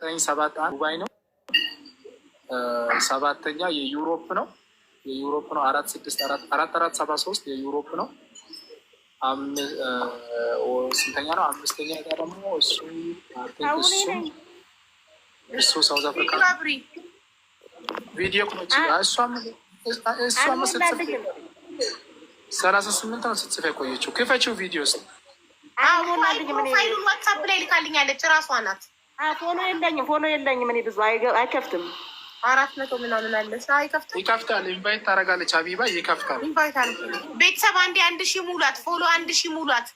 ሰባት አንድ ዱባይ ነው። ሰባተኛ የዩሮፕ ነው። አራት ስድስት አራት 73 የዩሮፕ ነው። ስንተኛ ነው? አምስተኛ ጋር ደግሞ እሱ ሳውዝ አፍሪካ ቪዲዮ ኮች እሷም 38 ነው ስትጽፍ የቆየችው። ክፈችው ቪዲዮ ውስጥ ፕሮፋይሉን ዋትሳፕ ላይ ልካልኛለች። እራሷ ናት። ፎሎ የለኝም እኔ ብዙ አይከፍትም። 400 ምናምን አለች። አይከፍትም። ይከፍታል። ኢንቫይት ታደርጋለች። አቢባ ይከፍታል። ኢንቫይት አለ። ቤተሰብ 1000 ሙላት። ፎሎ 1000 ሙላት።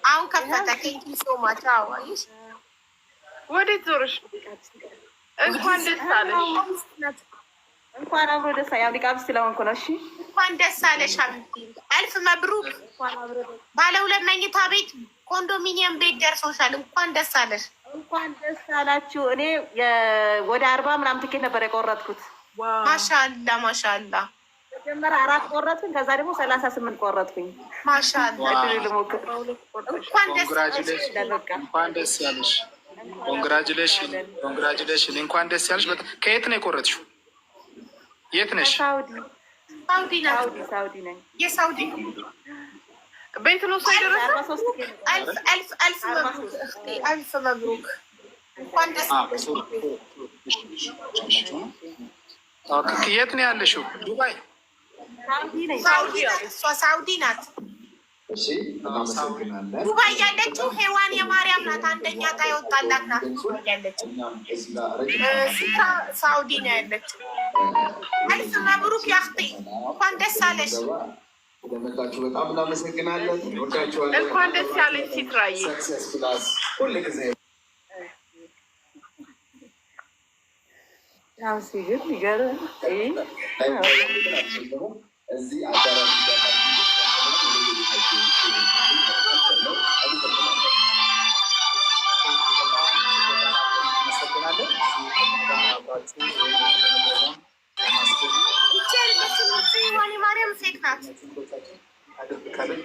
አሁን ከፈተ። ቴንክ ዩ ሶ ማች። አዎ አይሽ ወዴት ዞርሽ? እንኳን ደስ አለሽ። እንኳን አብሮ ደስ ያው ሊቃብስ ስለሆንኩ ነው። እሺ እንኳን ደስ አለሽ ሀቢብቲ። አልፍ መብሩክ። ባለ 2 መኝታ ቤት ኮንዶሚኒየም ቤት ደርሶሻል። እንኳን ደስ አለሽ። እንኳን ደስ አላችሁ። እኔ ወደ 40 ምናምን ትኬት ነበር የቆረጥኩት። ማሻአላ ማሻአላ። መጀመሪያ 4 ቆረጥኩኝ፣ ከዛ ደግሞ 38 ቆረጥኩኝ። ማሻአላ። እንኳን ደስ አለሽ። እንኳን ደስ ያለሽ። ኮንግራጁሌሽን ኮንግራጁሌሽን። እንኳን ደስ ያለሽ። ከየት ነው የቆረጥሽው? የት ነሽ? ሳውዲ ነኝ። የሳውዲ ቤት ነው ሳይደረስ አልፍ መብሩክ። እንኳን ደስ አለሽ። የት ነው ያለሽው? ዱባይ ሳውዲ ናት። ዱባይ ያለችው ሄዋን የማርያም ናት። አንደኛ ዕጣ የወጣላት ናት። ያለችው ሳውዲ ነው ያለችው። አልፍ መብሩክ ያክቲ። እንኳን ደስ አለሽ። ደመጣችሁ በጣም እናመሰግናለን። እንወዳችኋለን። እንኳን ደስ ያለሽ ሲትራይ። ሁልጊዜ ያው ሲግል ይገርም እዚህ አዳራሽ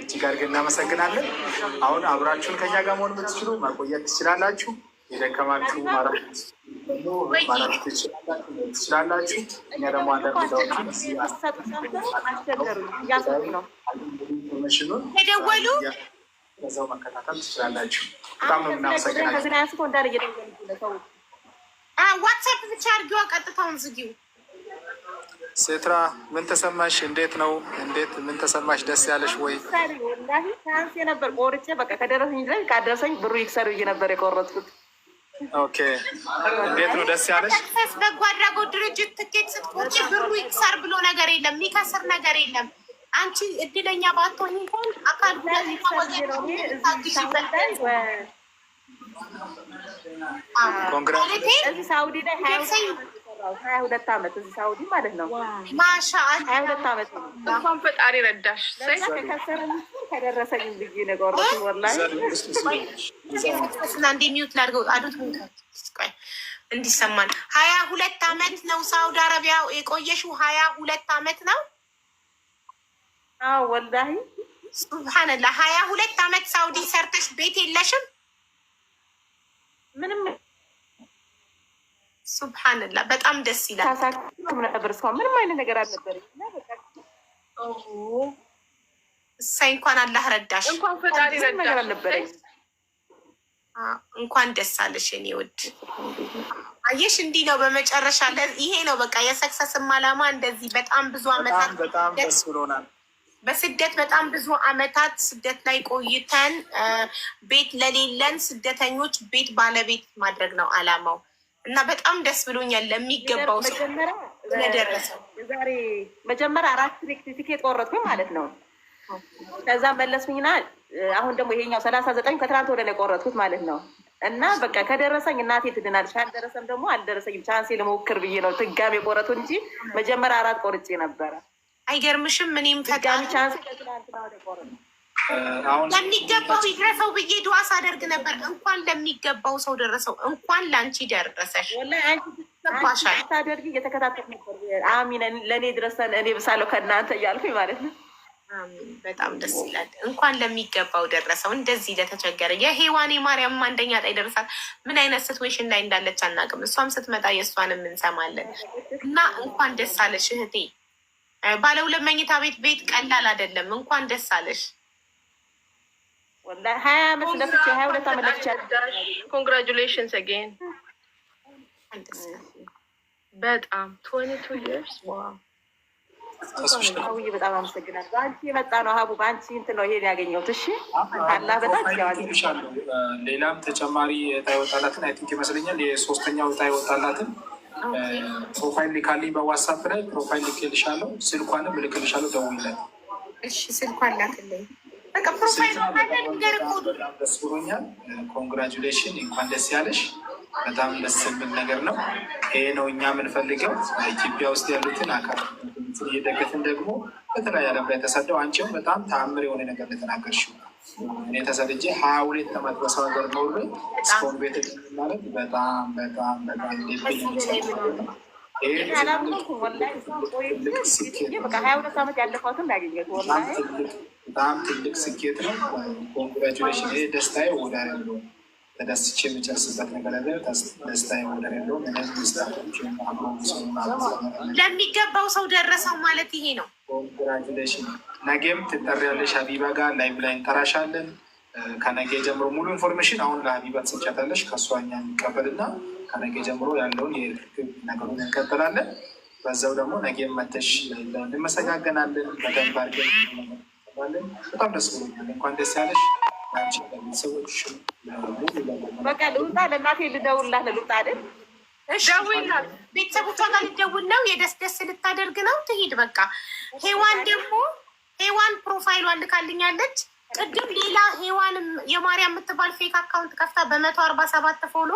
እጅግ አድርገን እናመሰግናለን። አሁን አብራችሁን ከኛ ጋር መሆን የምትችሉ ማቆየት ትችላላችሁ። የደከማችሁ ማለት ትችላላችሁ። እኛ ደግሞ ኢንፎርሜሽኑን በዛው መከታተል ትችላላችሁ። በጣም ነው የምናመሰግናችሁ። ዋትሳፕ ብቻ አድርጊዋ፣ ቀጥታውን ዝጊው። ሴትራ ምን ተሰማሽ? እንዴት ነው? ምን ተሰማሽ? ደስ ያለሽ ወይ? ሳንስ የነበር ቆርጬ በቃ ከደረሰኝ ላይ ካደረሰኝ ብሩ ይክሰር ብዬ ነበር የቆረጥኩት። ኦኬ እንዴት ነው? ደስ ያለሽ? በጎ አድራጎት ድርጅት ትኬት ስትቆርጪ ብሩ ይክሰር ብሎ ነገር የለም፣ የሚከስር ነገር የለም። አንቺ እድለኛ ባትሆኝ እንኳን አካል ጉዳተኛ ሳውዲ ላይ 22 ዓመት እዚህ ሳውዲ ማለት ነው። ማሻአላ 22 ዓመት ነው። እንኳን ፈጣሪ ረዳሽ። ከደረሰኝ ብዬ ነገሮች ወላሂ ሚዩት ላድርገው እንዲሰማን። 22 ዓመት ነው ሳውዲ አረቢያ የቆየሽው? 22 ዓመት ነው? አዎ ወላሂ ሱብሃንአላህ። 22 ዓመት ሳውዲ ሰርተሽ ቤት የለሽም? ምንም ሱብሃንአላህ። በጣም ደስ ይላል። ታሳክም ነበር እስካሁን ምንም አይነት ነገር አልነበረም። እሰይ እንኳን አላህ ረዳሽ። እንኳን ፈጣሪ ረዳሽ። እንኳን ደስ አለሽ የኔ ውድ። አየሽ እንዲህ ነው በመጨረሻ ይሄ ነው በቃ የሰክሰስም አላማ እንደዚህ በጣም ብዙ አመታት በጣም ደስ ብሎናል። በስደት በጣም ብዙ አመታት ስደት ላይ ቆይተን ቤት ለሌለን ስደተኞች ቤት ባለቤት ማድረግ ነው አላማው እና በጣም ደስ ብሎኛል። ለሚገባው ሰው ለደረሰው ዛሬ መጀመሪያ 4 ቲኬት ቆረጥኩኝ ማለት ነው። ከዛ መለስኩኝና አሁን ደግሞ ይሄኛው 39 ከትናንት ወደ ላይ ቆረጥኩት ማለት ነው። እና በቃ ከደረሰኝ እናቴ ትድናለች፣ ካልደረሰም ደግሞ አልደረሰኝም ቻንሴ ለሞክር ብዬ ነው ትጋሚ ቆረጡ እንጂ መጀመሪያ 4 ቆርጬ ነበረ። አይገርምሽም? እኔም ፈጣሪ ቻንስ ለሚገባው ይድረሰው ብዬ ዱዓ ሳደርግ ነበር። እንኳን ለሚገባው ሰው ደረሰው፣ እንኳን ለአንቺ ደረሰሽ። ታደርጊ እየተከታተል ነበር። አሚን ለእኔ ድረሰን እኔ ብሳለሁ ከእናንተ እያልኩኝ ማለት ነው። በጣም ደስ ይላል። እንኳን ለሚገባው ደረሰው። እንደዚህ ለተቸገረ የሔዋን የማርያም አንደኛ ዕጣ ይደርሳል። ምን አይነት ሲትዌሽን ላይ እንዳለች አናውቅም። እሷም ስትመጣ የእሷንም እንሰማለን እና እንኳን ደስ አለሽ እህቴ። ባለ 2 መኝታ ቤት ቀላል አይደለም። እንኳን ደስ አለሽ። ወላሂ 20 ዓመት ለፍቼ 22 ዓመት ለፍቼ ኮንግራጁሌሽንስ አጌን። በጣም 22 years ዋው። አውዬ በጣም አመሰግናለሁ። በአንቺ የመጣ ነው ሀቡ፣ በአንቺ እንትን ነው ይሄን ያገኘሁት። እሺ አላህ በጣም ያዋል። ሌላም ተጨማሪ ዕጣ ይወጣላትን አይ ቲንክ ይመስለኛል የሶስተኛው ዕጣ ይወጣላትን ፕሮፋይል ልካልኝ በዋትሳፕ ላይ ፕሮፋይል ልክልሻለሁ። ስልኳንም ልክልሻለሁ። ደውይላት። እሺ ስልኳን ላክልኝ። በቃ ፕሮፋይል በጣም ደስ ብሎኛል። ኮንግራጁሌሽን፣ እንኳን ደስ ያለሽ። በጣም ደስ የሚል ነገር ነው። ይሄ ነው እኛ የምንፈልገው። ኢትዮጵያ ውስጥ ያሉትን አካል እየደገፍን ደግሞ በተለያየ ዓለም ላይ ተሰደው አንቺም በጣም ተአምር የሆነ ነገር የተናገርሽው እኔ ተሰድጄ 22 ዓመት በሰው ሀገር ኖሬ እስካሁን ቤት ማለት በጣም በጣም በጣም በጣም ትልቅ ስኬት ነው። ኮንግራጁሌሽን። ይሄ ደስታዬ ወዳር ያለው ተደስቼ የሚጨርስበት ነገር አለ። ደስታዬ ወዳር ያለው ለሚገባው ሰው ደረሰው ማለት ይሄ ነው። ኮንግራጁሌሽን። ነገም ትጠሪያለሽ ሀቢባ ጋር ላይቭ ላይ እንጠራሻለን። ከነገ ጀምሮ ሙሉ ኢንፎርሜሽን አሁን ለሀቢባ ትሰጫታለሽ። ከእሷ እኛ የሚቀበልና ከነገ ጀምሮ ያለውን የርክክብ ነገሩን እንቀጥላለን። በዛው ደግሞ ነገም መተሽ እንመሰጋገናለን። በደንብ አድርገን በጣም ደስ ብሎኛል። እንኳን ደስ ያለሽ። ቤተሰቦች በቃ ልውጣ፣ ለእናቴ ልደውልላት። ልውጣ አይደል? ደውይላት። ቤተሰቦቿ ጋር ልደውል ነው። የደስ ልታደርግ ነው። ትሂድ በቃ። ሔዋን ደግሞ ሔዋን ፕሮፋይሏን ልካልኛለች። ቅድም ሌላ ሔዋንም የማርያም የምትባል ፌክ አካውንት ከፍታ በ147 ፎሎ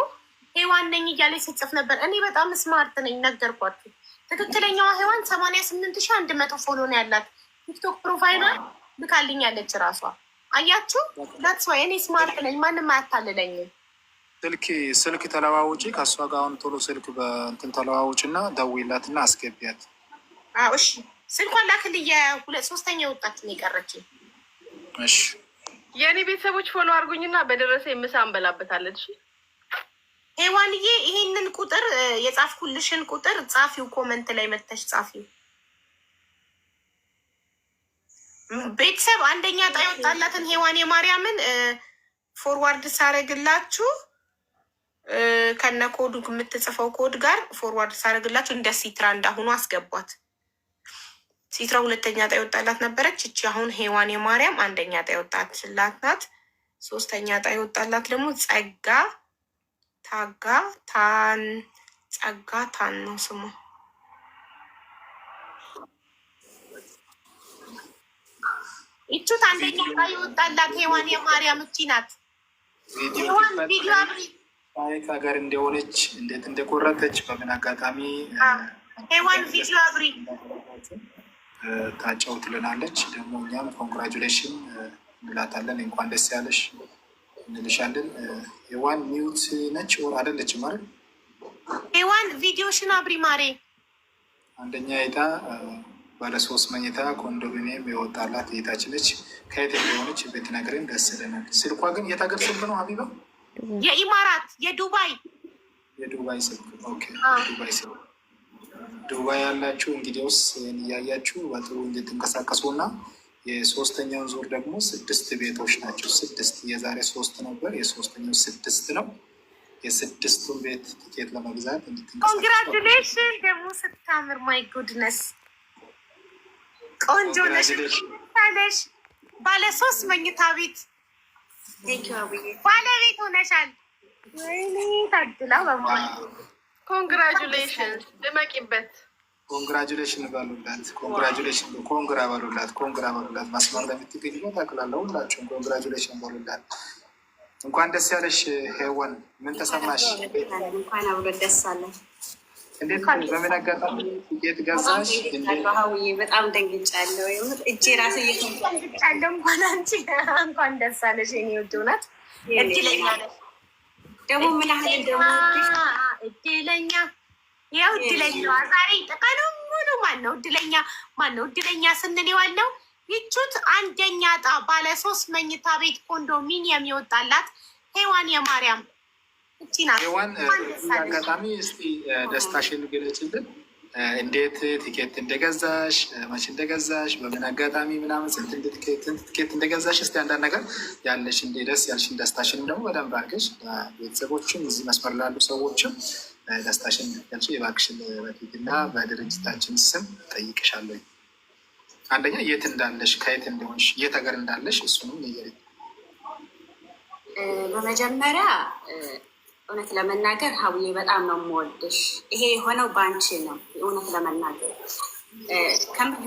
ሔዋን ነኝ እያለች ስጽፍ ነበር። እኔ በጣም ስማርት ነኝ ነገርኳችሁ። ትክክለኛዋ ሔዋን 88,100 ፎሎ ነው ያላት። ቲክቶክ ፕሮፋይሏን ልካልኛለች ራሷ። አያችሁ? ዳትስ ዋይ እኔ ስማርት ነኝ። ማንም አያታልለኝም። ስልክ ተለዋውጪ ከእሷ ጋር አሁን ቶሎ ስልክ በእንትን ተለዋውጭ እና ደውይላትና አስገቢያት። እሺ ስልኳን ላክልኝ። ሶስተኛ የወጣችን የቀረችኝ። እሺ የእኔ ቤተሰቦች ፎሎ አድርጉኝና በደረሰ የምሳ እንበላበታለን። እሺ ሔዋንዬ ይሄንን ቁጥር የጻፍኩልሽን ቁጥር ጻፊው፣ ኮመንት ላይ መተሽ ጻፊው። ቤተሰብ አንደኛ ዕጣ የወጣላትን ሔዋን የማርያምን ፎርዋርድ ሳረግላችሁ ከነ ኮዱ የምትጽፈው ኮድ ጋር ፎርዋርድ ሳረግላችሁ እንደ ሲትራ እንዳሁኑ አስገቧት። ሲትራ 2ኛ ዕጣ የወጣላት ነበረች። እቺ አሁን ሔዋን የማርያም 1ኛ ዕጣ የወጣችላት ናት። 3ኛ ዕጣ የወጣላት ደግሞ ጸጋ ታን ነው ስሙ። ይቹት 1ኛ ዕጣ የወጣላት ሔዋን የማርያም እቺ ናት። ሔዋን ቪዲዮ አብሪ ሀገር እንደሆነች እንዴት እንደቆረጠች በምን አጋጣሚ ሔዋን ቪዲዮ አብሪ ታጫውትልናለች። ደግሞ እኛም ኮንግራጁሌሽን እንላታለን። እንኳን ደስ ያለሽ እንልሻለን። ሔዋን ሚውት ነች ወር አይደለች? ማለት ሔዋን ቪዲዮሽን አብሪ ማሬ። 1ኛ ዕጣ ባለ 3 መኝታ ኮንዶሚኒየም የወጣላት እህታችን ነች። ከየት እንደሆነች ብትነግረን ደስ ይለናል። ስልኳ ግን የት ሀገር ስልክ ነው ሀቢባ? የኢማራት የዱባይ ስልክ። ኦኬ ዱባይ ስልክ። ዱባይ ያላችሁ እንግዲያውስ እያያችሁ በጥሩ እንድትንቀሳቀሱ እና የ3ኛውን ዙር ደግሞ 6 ቤቶች ናቸው። 6 የዛሬ 3 ነበር፣ የ3ኛው 6 ነው። የ6ቱን ቤት ቲኬት ለመግዛት እንድትንቀሳቀሱ። ኮንግራጁሌሽን። ደግሞ ስታምር ማይ ጉድነስ ቆንጆ ነሽ። ባለ 3 መኝታ ቤት ባለቤት ሆነሻል። ወይኔ ታድላ በማለት ኮንግራጁሌሽን። ድመቂበት። ኮንግራጁሌሽን በሉላት። ኮንግራጁሌሽን ኮንግራ በሉላት። ኮንግራ በሉላት። መስመር ለምትገኝ ታክላለ። ሁላችሁም ኮንግራጁሌሽን በሉላት። እንኳን ደስ ያለሽ ሔዋን። ምን ተሰማሽ? እንኳን አብሮ ደስ አለን። እንዴት በምን አጋጣሚ ቲኬት ገዛሽ? በጣም ደንግጫለሁ። እጄ ራሱ እየተንጫለሁ። እንኳን አንቺ እንኳን ደስ አለሽ የኔ ውድ። እውነት እድለኛ ነሽ። ደግሞ ምን ያህል ደግሞ እድለኛ ያው እድለኛዋ ዛሬ ቀኑ ሙሉ ማነው እድለኛ ስንል የዋለው ይቹት አንደኛ ዕጣ ባለ 3 መኝታ ቤት ኮንዶሚኒየም ይወጣላት ሔዋን የማርያም እቺ ናት። ሔዋን አጋጣሚ እስቲ ደስታሽን ግለጭልን። እንዴት ቲኬት እንደገዛሽ፣ መቼ እንደገዛሽ፣ በምን አጋጣሚ ምናምን ስንት ቲኬት እንደገዛሽ እስቲ አንዳንድ ነገር ያለሽ እንደ ደስ ያልሽን ደስታሽን ደግሞ በደንብ አድርገሽ ቤተሰቦችም እዚህ መስመር ላሉ ሰዎችም ደስታሽን እንድትገልጪ የባክሽን በፊትና በድርጅታችን ስም ጠይቅሻለሁ። አንደኛ የት እንዳለሽ፣ ከየት እንደሆንሽ፣ የት ሀገር እንዳለሽ እሱንም ንገሪኝ። በመጀመሪያ እውነት ለመናገር ሀቡዬ በጣም ነው የምወድሽ። ይሄ የሆነው በአንቺ ነው። እውነት ለመናገር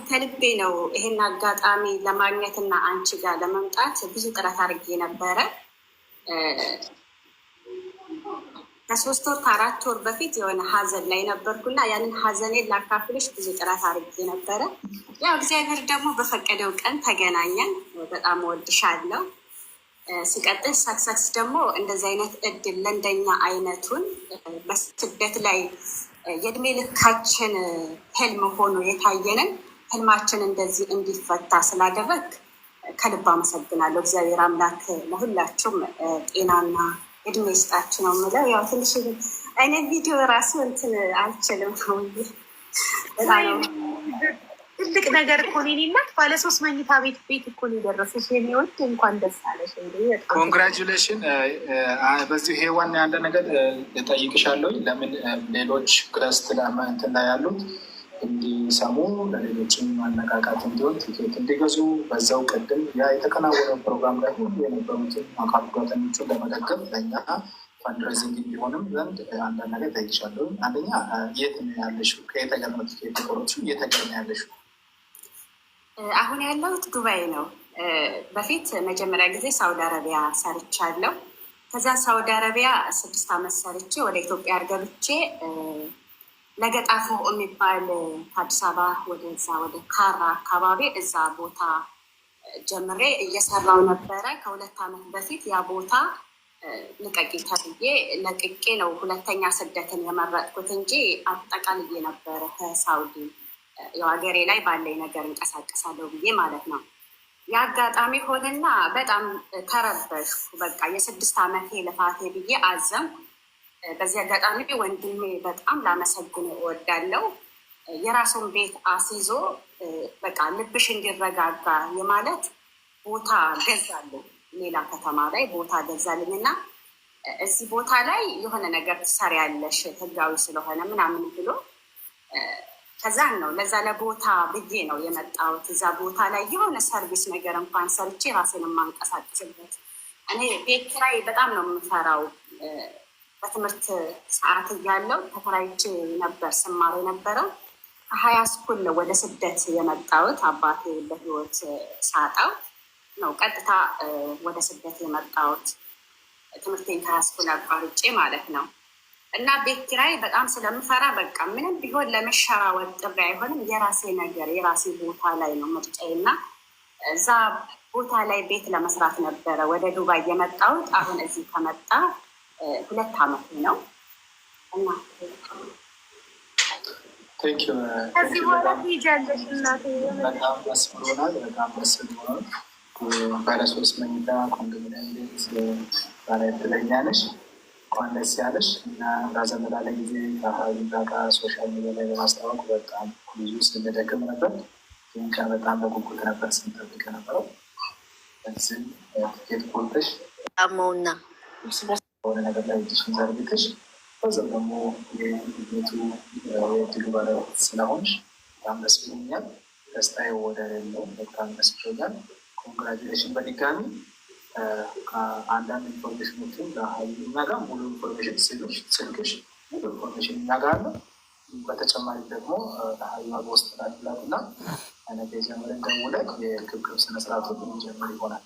ከልቤ ነው። ይሄን አጋጣሚ ለማግኘትና አንቺ ጋር ለመምጣት ብዙ ጥረት አድርጌ ነበረ። ከ3 ወር ከ4 ወር በፊት የሆነ ሀዘን ላይ ነበርኩና ያንን ሀዘኔን ላካፍልሽ ብዙ ጥረት አድርጌ ነበረ። ያው እግዚአብሔር ደግሞ በፈቀደው ቀን ተገናኘን። በጣም እወድሻለሁ። ሲቀጥል ሰክሰስ ደግሞ እንደዚህ አይነት እድል ለእንደኛ አይነቱን በስደት ላይ የእድሜ ልካችን ህልም ሆኖ የታየንን ህልማችን እንደዚህ እንዲፈታ ስላደረግ ከልብ አመሰግናለሁ። እግዚአብሔር አምላክ ለሁላችሁም ጤናና እድሜ ይስጣችሁ ነው የምለው። ያው ትንሽ አይነት ቪዲዮ ራሱ እንትን አልችልም ትልቅ ነገር እኮ ነው። እኔ እናት ባለ 3 መኝታ ቤት እኮ ነው የደረሰሽ። የሚወድ እንኳን ደስ አለሽ። ኮንግራጁሌሽን። በዚሁ ሔዋን አንድ ነገር እጠይቅሻለሁ። ለምን ሌሎች ክረስት እንትን ላይ ያሉት እንዲሰሙ ለሌሎችም ማነቃቃት እንዲሆን ቲኬት እንዲገዙ በዛው ቅድም ያ የተከናወነው ፕሮግራም ላይ ሁሉ የነበሩትን አካል ጉዳተኞችን ለመደገፍ ለእኛ ፈንድሬዚንግ እንዲሆንም ዘንድ አንዳንድ ነገር እጠይቅሻለሁ። አንደኛ የት ነው ያለሽው? ከየት ሀገር ነው ቲኬት የቆረጥሽው? የት ሀገር ነው ያለሽው? አሁን ያለሁት ዱባይ ነው። በፊት መጀመሪያ ጊዜ ሳውዲ አረቢያ ሰርቻለሁ። ከዛ ሳውዲ አረቢያ 6 ዓመት ሰርቼ ወደ ኢትዮጵያ ገብቼ ለገጣፎ የሚባል ከአዲስ አበባ ወደዛ ወደ ካራ አካባቢ እዛ ቦታ ጀምሬ እየሰራው ነበረ። ከ2 ዓመት በፊት ያ ቦታ ልቀቂ ተብዬ ለቅቄ ነው ሁለተኛ ስደትን የመረጥኩት እንጂ አጠቃልዬ ነበረ ከሳውዲ የሀገሬ ላይ ባለኝ ነገር እንቀሳቀሳለሁ ብዬ ማለት ነው። የአጋጣሚ ሆነና በጣም ተረበሽኩ። በቃ የ6 ዓመቴ ልፋቴ ብዬ አዘንኩ። በዚህ አጋጣሚ ወንድሜ በጣም ላመሰግን እወዳለሁ። የራሱን ቤት አስይዞ በቃ ልብሽ እንዲረጋጋ የማለት ቦታ ገዛልኝ። ሌላ ከተማ ላይ ቦታ ገዛልኝ እና እዚህ ቦታ ላይ የሆነ ነገር ትሰሪያለሽ ህጋዊ ስለሆነ ምናምን ብሎ ከዛን ነው ለዛ ለቦታ ብዬ ነው የመጣሁት። እዛ ቦታ ላይ የሆነ ሰርቪስ ነገር እንኳን ሰርቼ ራሴን የማንቀሳቀስበት። እኔ ቤት ኪራይ በጣም ነው የምፈራው። በትምህርት ሰዓት እያለው ተከራይቼ ነበር ስማር የነበረው። ከ20 ስኩል ነው ወደ ስደት የመጣሁት። አባቴ በህይወት ሳጣው ነው ቀጥታ ወደ ስደት የመጣሁት። ትምህርቴን ከ20 ስኩል አቋርጬ ማለት ነው። እና ቤት ኪራይ በጣም ስለምፈራ በቃ ምንም ቢሆን ለመሸራወጥ ጥሪ አይሆንም። የራሴ ነገር የራሴ ቦታ ላይ ነው ምርጫዬ እና እዛ ቦታ ላይ ቤት ለመስራት ነበረ ወደ ዱባይ የመጣሁት። አሁን እዚህ ከመጣ 2 ዓመት ነው እና ከዚህ በኋላ ትሄጃለሽ እናቴ። በጣም ደስ ብሎናል። በጣም ደስ ብሎናል። ባለ 3 መኝታ ኮንዶሚኒየም ቤት ባለ ዕድለኛ ነሽ። እንኳን ደስ ያለሽ እና ራዘም ላለ ጊዜ ከሀይላጋ ሶሻል ሚዲያ ላይ በማስታወቅ በጣም ብዙ ስንደግም ነበር። ይህን ቀን በጣም በጉጉት ነበር ስንጠብቅ ነበረው። በዚህም ቲኬት ቆርጠሽ ጣመውና በሆነ ነገር ላይ እጅሽን ዘርግተሽ በዚም ደግሞ የቤቱ የእድል ባለቤት ስለሆንሽ በጣም ደስ ብሎኛል። ደስታዬ ወደር የለውም። በጣም ደስ ብሎኛል። ኮንግራጁሌሽን በድጋሚ። ከአንዳንድ ኢንፎርሜሽኖችን እኛ ጋር ሙሉ ኢንፎርሜሽን ስልክሽ ሙሉ ኢንፎርሜሽን እኛ ጋር አለ። በተጨማሪ ደግሞ ለሀይዋ በውስጥ ላላት እና አይነት የጀምረን ደውለን የክብክብ ስነስርዓቱ የሚጀምር ይሆናል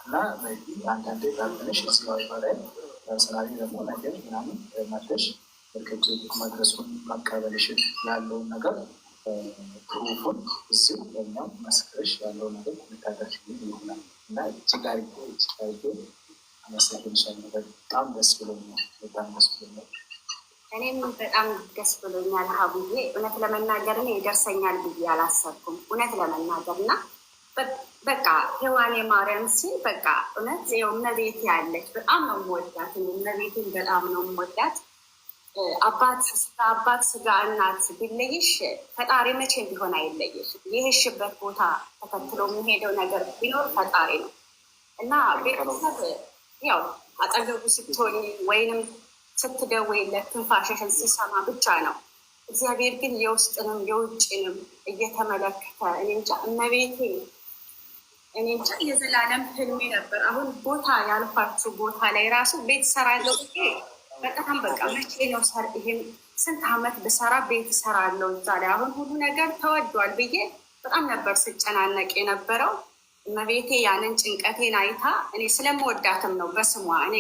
እና በዚህ አንዳንዴ ጋርትንሽ እዚዋዊ ላይ ስላሌ ደግሞ ነገር ምናምን ማድረሽ ክብክብ መድረሱን ማቀበልሽን ያለውን ነገር ፕሩፉን እዚሁ ለኛም መስክርሽ ያለው ነገር ልታደርሽ ይሆናል እና ችጋሪ አመሰግንሻለሁ። በጣም ደስ ብሎኛል። በጣም ደስ ብሎኛል። እኔም በጣም ደስ ብሎኛል ሀቡዬ። እውነት ለመናገር እኔ ይደርሰኛል ብዬ አላሰብኩም። እውነት ለመናገር እና በቃ ሔዋኔ ማርያም ሲል በቃ እውነት ይኸው እመቤቴ ያለች በጣም ነው የምወዳት። እመቤቴን በጣም ነው የምወዳት። አባት ስጋ እናት ቢለይሽ ፈጣሪ መቼም ቢሆን አይለይሽ። ይህሽበት ቦታ ተከትሎ የሚሄደው ነገር ቢኖር ፈጣሪ ነው እና ቤተሰብ ያው አጠገቡ ስትሆኝ ወይንም ስትደውይለት ትንፋሽሽን ሲሰማ ብቻ ነው። እግዚአብሔር ግን የውስጥንም የውጭንም እየተመለከተ እኔ እንጃ እመቤቴ እኔ እንጃ የዘላለም ህልሜ ነበር። አሁን ቦታ ያልኳችሁ ቦታ ላይ ራሱ ቤት ሰራለሁ ብዬ በጣም በቃ መቼ ነው ይሄን ስንት ዓመት ብሰራ ቤት እሰራለሁ እዛ ላይ አሁን ሁሉ ነገር ተወዷል ብዬ በጣም ነበር ስጨናነቅ የነበረው። እመቤቴ ያንን ጭንቀቴን አይታ እኔ ስለምወዳትም ነው በስሟ እኔ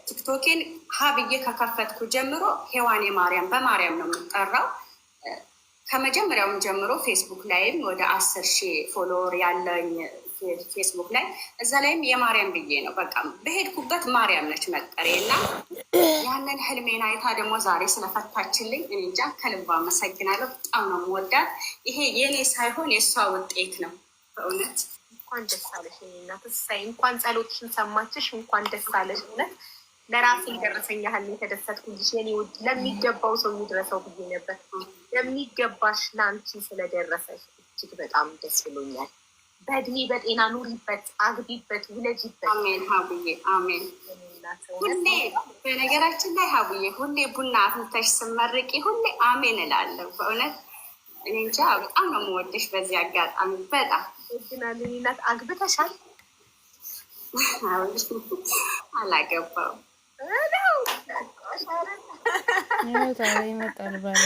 ቲክቶኬን ብዬ ከከፈትኩ ጀምሮ ሔዋኔ ማርያም በማርያም ነው የምጠራው። ከመጀመሪያውም ጀምሮ ፌስቡክ ላይም ወደ 10,000 ፎሎወር ያለኝ ፌስቡክ ላይ እዛ ላይም የማርያም ብዬ ነው በቃ በሄድኩበት ማርያም ነች መጠሬ እና ያንን ህልሜን አይታ ደግሞ ዛሬ ስለፈታችልኝ እኔ እንጃ ከልባ አመሰግናለሁ። በጣም ነው የምወዳት። ይሄ የኔ ሳይሆን የእሷ ውጤት ነው በእውነት። እንኳን ደስ አለሽ እናት፣ እሰይ እንኳን ጸሎትሽን ሰማችሽ፣ እንኳን ደስ አለሽ። እውነት ለራሴ የደረሰኝ ያህል የተደሰትኩልሽ የኔ ውድ። ለሚገባው ሰው የሚደረሰው ብዬ ነበር። ለሚገባሽ ለአንቺ ስለደረሰሽ እጅግ በጣም ደስ ብሎኛል። በእድሜ በጤና ኑሪበት፣ አግቢበት፣ ውለጂበት። አሜን ሀቡዬ አሜን። ሁሌ በነገራችን ላይ ሀቡዬ ሁሌ ቡና አፍልተሽ ስመርቂ ሁሌ አሜን እላለሁ በእውነት። እኔ እንጃ በጣም ነው የምወድሽ በዚህ አጋጣሚ በጣም ናት። አግብተሻል? አላገባም። ይመጣል ባለ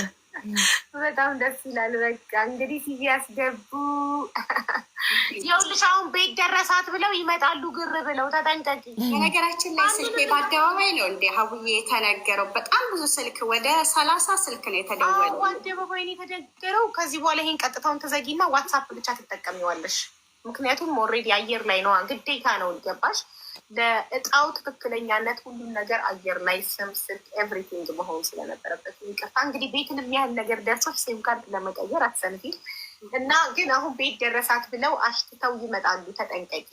በጣም ደስ ይላል። በቃ እንግዲህ ሲቪ ያስገቡ። ይኸውልሽ አሁን ቤት ደረሳት ብለው ይመጣሉ ግር ብለው፣ ተጠንቀቂ። በነገራችን ላይ ስልኬ በአደባባይ ነው እንደ ሀቡዬ የተነገረው። በጣም ብዙ ስልክ ወደ 30 ስልክ ነው የተደወለው። በአደባባይ ነው የተነገረው። ከዚህ በኋላ ይሄን ቀጥታውን ተዘጊና ዋትሳፕ ብቻ ትጠቀሚዋለሽ። ምክንያቱም ኦልሬዲ አየር ላይ ነው፣ ግዴታ ነው ይገባሽ። ለእጣው ትክክለኛነት ሁሉም ነገር አየር ላይ ስም፣ ስልክ፣ ኤቭሪቲንግ መሆን ስለነበረበት ይቅርታ። እንግዲህ ቤትን የሚያህል ነገር ደርሶች ሲም ካርድ ለመቀየር አትሰንፊ እና ግን አሁን ቤት ደረሳት ብለው አሽትተው ይመጣሉ። ተጠንቀቂ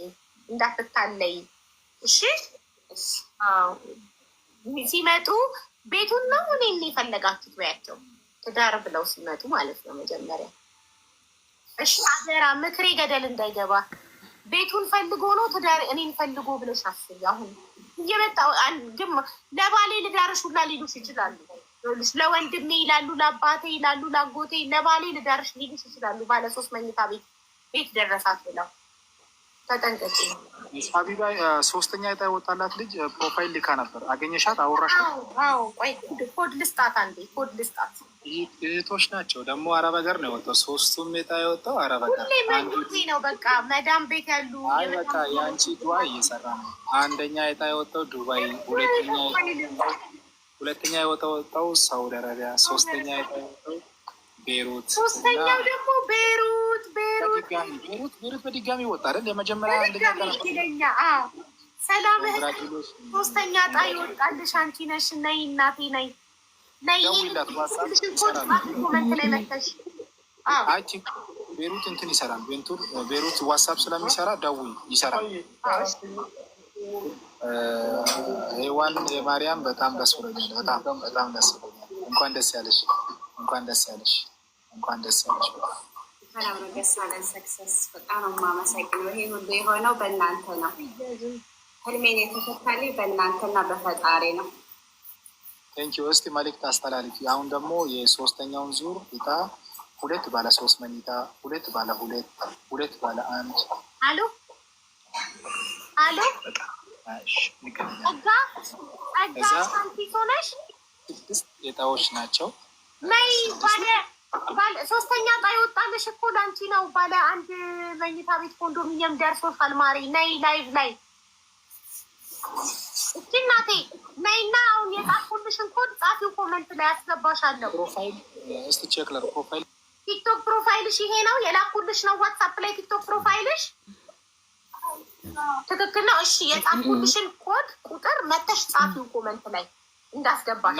እንዳትታለይ እሺ። ሲመጡ ቤቱን ነው እኔ የፈለጋችሁት በያቸው፣ ትዳር ብለው ሲመጡ ማለት ነው መጀመሪያ። እሺ አደራ ምክሬ ገደል እንዳይገባ። ቤቱን ፈልጎ ነው ትዳር እኔን ፈልጎ ብለሽ አስቢ። አሁን እየመጣ ግን ለባሌ ልዳርሽ ሁላ ሊሉሽ ይችላሉ። ለወንድሜ ይላሉ፣ ለአባቴ ይላሉ፣ ለአጎቴ፣ ለባሌ ልዳርሽ ሊሉሽ ይችላሉ። ባለ 3 መኝታ ቤት ደረሳት ብለው ተጠንቀቂ። ሀቢባ 3ኛ ዕጣ የወጣላት ልጅ ፕሮፋይል ልካ ነበር። አገኘሻት? አወራሽ? አዎ ቆይ ኮድ ልስጣት አንዴ፣ ኮድ ልስጣት። እህቶች ናቸው ደግሞ አረብ ሀገር ነው የወጣው። 3ቱም ዕጣ የወጣው አረብ ሀገር ነው። በቃ መዳም ቤት ያሉ በቃ የአንቺ ዱዓ እየሰራ ነው። 1ኛ ዕጣ የወጣው ዱባይ፣ 2ኛ የወጣው ሳውዲ አረቢያ፣ 3ኛ ዕጣ የወጣው ቤሩት፣ 3ኛው ደግሞ ቤሩት በድጋሚ ወጣ አይደል? የመጀመሪያ አንደኛ ሰላም እህት 3ኛ ዕጣ ይወጣልሽ አንቺ ነሽ። ነይ እናቴ ነይ ኮመንት ላይ መተሽ ቤሩት እንትን ይሰራል። ቤሩት ዋትሳፕ ስለሚሰራ ደውይ ይሰራል። ሔዋን የማርያም በጣም ደስ ብሎኛል። በጣም ደስ ብሎኛል። እንኳን ደስ ያለሽ፣ እንኳን ደስ ያለሽ፣ እንኳን ደስ ያለሽ። ሰክሰስ በጣም የማመሰግነው። ይሄ ሁሉ የሆነው በእናንተ ነው። ህልሜን የተፈታልኝ በእናንተና በፈጣሪ ነው። ቴንኪው። እስቲ መልዕክት አስተላልፊ። አሁን ደግሞ የ3ኛውን ዙር ዕጣ 2 ባለ 3 መኝታ፣ 2 ባለ 2፣ 2 ባለ 1። አሎ ሆነሽ 6 ዕጣዎች ናቸው። ነይ ባለ 3ኛ ዕጣ ይወጣልሽ እኮ ለአንቺ ነው። ባለ 1 መኝታ ቤት ኮንዶሚኒየም ደርሶሻል ማሪ። ነይ ላይቭ ላይ እቺ እናቴ ነይና አሁን የጻፍኩልሽን ኮድ ጻፊው፣ ኮመንት ላይ አስገባሻለሁ። ፕሮፋይል እስቲ ቼክ ለር ፕሮፋይል ቲክቶክ ፕሮፋይልሽ ይሄ ነው የላኩልሽ ነው። ዋትሳፕ ላይ ቲክቶክ ፕሮፋይልሽ ትክክል ነው። እሺ የጻፍኩልሽን ኮድ ቁጥር መተሽ ጻፊው ኮመንት ላይ እንዳስገባሽ።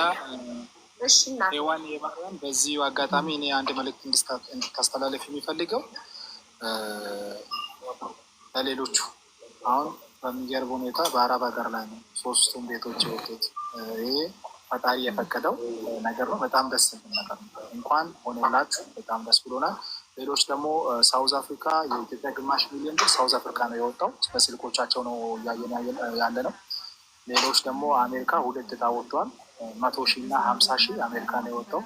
እሺ እና ሔዋን የማርያም በዚህ አጋጣሚ እኔ አንድ መልዕክት እንድታስተላለፍ የሚፈልገው ለሌሎቹ አሁን በሚገርብ ሁኔታ በአረብ ሀገር ላይ ነው 3ቱም ቤቶች የወጡት። ይሄ ፈጣሪ የፈቀደው ነገር ነው። በጣም ደስ የሚል ነገር ነው። እንኳን ሆነላችሁ፣ በጣም ደስ ብሎናል። ሌሎች ደግሞ ሳውዝ አፍሪካ የኢትዮጵያ ግማሽ ሚሊዮን ብር ሳውዝ አፍሪካ ነው የወጣው። በስልኮቻቸው ነው እያየን ያለ ነው። ሌሎች ደግሞ አሜሪካ 2 ዕጣ ወጥተዋል። 100,000 እና 50,000 አሜሪካ ነው የወጣው።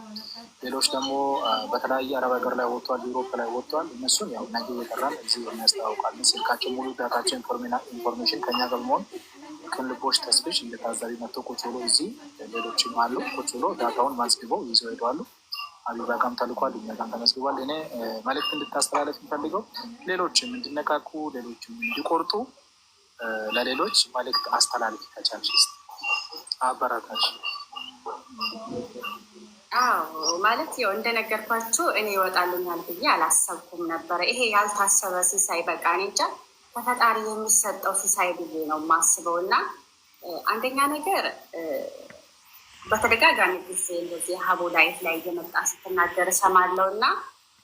ሌሎች ደግሞ በተለያየ አረብ ሀገር ላይ ወጥተዋል፣ ዩሮፕ ላይ ወጥተዋል። እነሱን ያው ነገ እየጠራን እዚህ የሚያስተዋውቃለን። ስልካቸው ሙሉ ዳታቸው ኢንፎርሜሽን ከኛ ጋር በመሆን ክንልቦች ተስቤሽ እንደታዛቢ መጥቶ ቁጭ ብሎ እዚህ ሌሎችም አሉ ቁጭ ብሎ ዳታውን ማስግበው ይዘው ሄደዋሉ። አቢባ ጋም ተልኳል፣ እኛ ጋም ተመዝግቧል። እኔ መልዕክት እንድታስተላለፍ የሚፈልገው ሌሎችም እንዲነቃቁ፣ ሌሎችም እንዲቆርጡ ለሌሎች መልዕክት አስተላልፍ ከቻልሽ አበራታች። አዎ ማለት ያው እንደነገርኳችሁ እኔ ይወጣልኛል ብዬ አላሰብኩም ነበረ። ይሄ ያልታሰበ ሲሳይ በቃ እኔ እንጃ ከፈጣሪ የሚሰጠው ሲሳይ ብዬ ነው የማስበው። እና አንደኛ ነገር በተደጋጋሚ ጊዜ እንደዚህ ሀቡ ላይፍ ላይ እየመጣ ስትናገር እሰማለሁ እና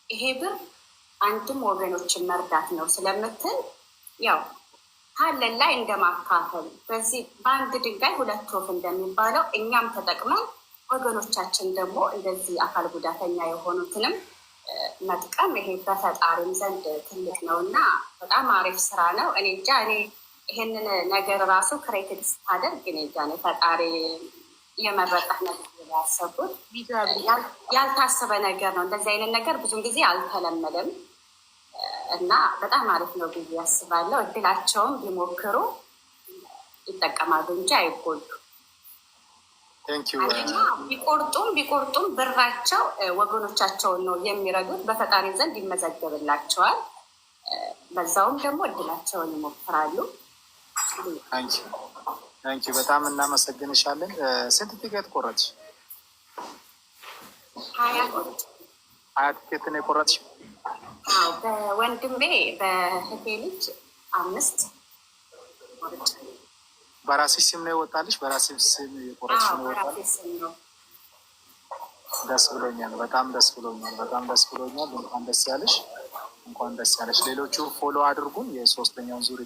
ይሄ ብር አንድም ወገኖችን መርዳት ነው ስለምትል ያው ካለን ላይ እንደማካፈል በዚህ በአንድ ድንጋይ 2 ወፍ እንደሚባለው እኛም ተጠቅመን ወገኖቻችን ደግሞ እንደዚህ አካል ጉዳተኛ የሆኑትንም መጥቀም ይሄ በፈጣሪም ዘንድ ትልቅ ነው እና በጣም አሪፍ ስራ ነው። እኔ እንጃ እኔ ይሄንን ነገር ራሱ ክሬቲቭ ስታደርግ እኔ እንጃ ፈጣሪ የመረጠህ ነገር ያሰቡት ያልታሰበ ነገር ነው። እንደዚህ አይነት ነገር ብዙ ጊዜ አልተለመደም እና በጣም አሪፍ ነው ብዬ ያስባለሁ። እድላቸውም ቢሞክሩ ይጠቀማሉ እንጂ አይጎዱ። ቢቆርጡም ብራቸው ወገኖቻቸውን ነው የሚረዱት። በፈጣሪ ዘንድ ይመዘገብላቸዋል። በዛውም ደግሞ እድላቸውን ይሞክራሉ። ታንኪ በጣም እናመሰግንሻለን። ስንት ቲኬት ቆረጥሽ? 20 ቲኬት ነው የቆረጥሽ? አዎ በወንድሜ በህቴ ልጅ 5 በራስሽ ስም ነው የወጣልሽ? በራስሽ ስም የቆረጥሽ ነው የወጣልሽ? ደስ ብሎኛል። በጣም ደስ ብሎኛል። በጣም ደስ ብሎኛል። እንኳን ደስ ያለሽ፣ እንኳን ደስ ያለሽ። ሌሎቹ ፎሎ አድርጉን። የ3ኛውን ዙር